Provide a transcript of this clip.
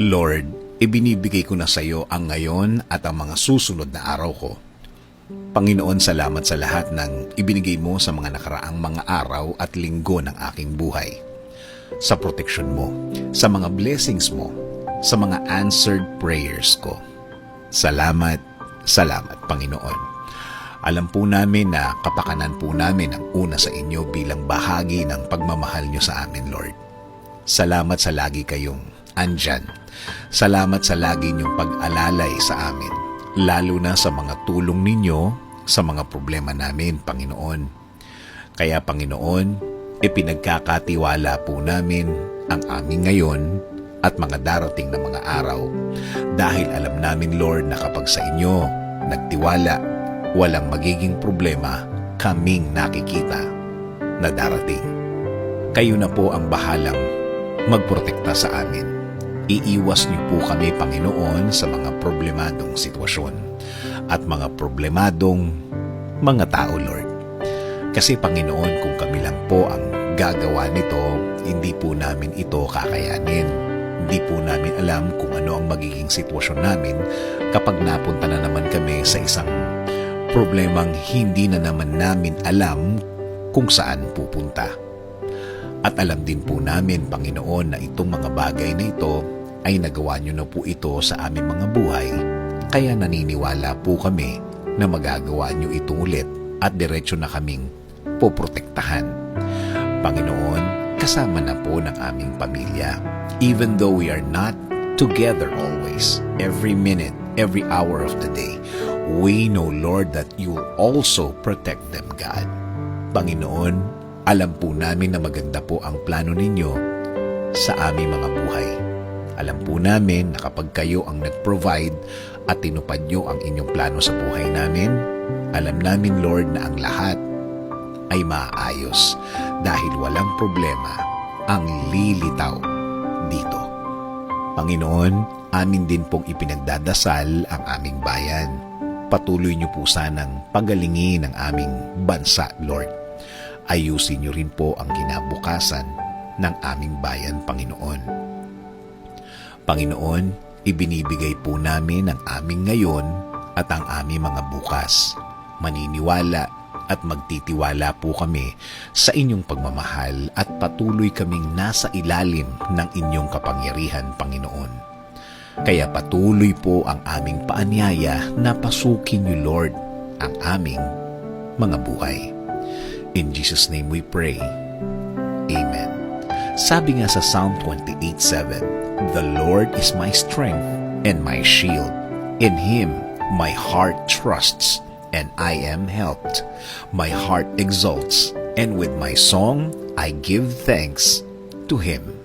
Lord, ibinibigay ko na sa iyo ang ngayon at ang mga susunod na araw ko. Panginoon, salamat sa lahat ng ibinigay mo sa mga nakaraang mga araw at linggo ng aking buhay. Sa proteksyon mo, sa mga blessings mo, sa mga answered prayers ko. Salamat, salamat Panginoon. Alam po namin na kapakanan po namin ang una sa inyo bilang bahagi ng pagmamahal nyo sa amin, Lord. Salamat sa lagi kayong andyan. Salamat sa lagi niyong pag-alalay sa amin, lalo na sa mga tulong ninyo sa mga problema namin, Panginoon. Kaya, Panginoon, ipinagkakatiwala po namin ang aming ngayon at mga darating na mga araw. Dahil alam namin, Lord, na kapag sa inyo nagtiwala, walang magiging problema kaming nakikita na darating. Kayo na po ang bahalang magprotekta sa amin. Iiwas niyo po kami, Panginoon, sa mga problemadong sitwasyon at mga problemadong mga tao, Lord. Kasi, Panginoon, kung kami lang po ang gagawa nito, hindi po namin ito kakayanin. Hindi po namin alam kung ano ang magiging sitwasyon namin kapag napunta na naman kami sa isang problemang hindi na naman namin alam kung saan pupunta. At alam din po namin, Panginoon, na itong mga bagay na ito ay nagawa niyo na po ito sa aming mga buhay, kaya naniniwala po kami na magagawa niyo ito ulit at diretso na kaming poprotektahan. Panginoon, kasama na po ng aming pamilya. Even though we are not together always, every minute, every hour of the day, we know, Lord, that you will also protect them, God. Panginoon, alam po namin na maganda po ang plano ninyo sa aming mga buhay. Alam po namin na kapag kayo ang nag-provide at tinupad nyo ang inyong plano sa buhay namin, alam namin, Lord, na ang lahat ay maayos dahil walang problema ang lilitaw dito. Panginoon, amin din pong ipinagdadasal ang aming bayan. Patuloy niyo po sanang pagalingin ang aming bansa, Lord. Ayusin niyo rin po ang kinabukasan ng aming bayan, Panginoon. Panginoon, ibinibigay po namin ang aming ngayon at ang aming mga bukas. Maniniwala at magtitiwala po kami sa inyong pagmamahal at patuloy kaming nasa ilalim ng inyong kapangyarihan, Panginoon. Kaya patuloy po ang aming paanyaya na pasukin niyo, Lord, ang aming mga buhay. In Jesus' name we pray. Amen. Sabi nga sa Psalm 28:7, "The Lord is my strength and my shield. In Him my heart trusts, and I am helped. My heart exults, and with my song I give thanks to Him."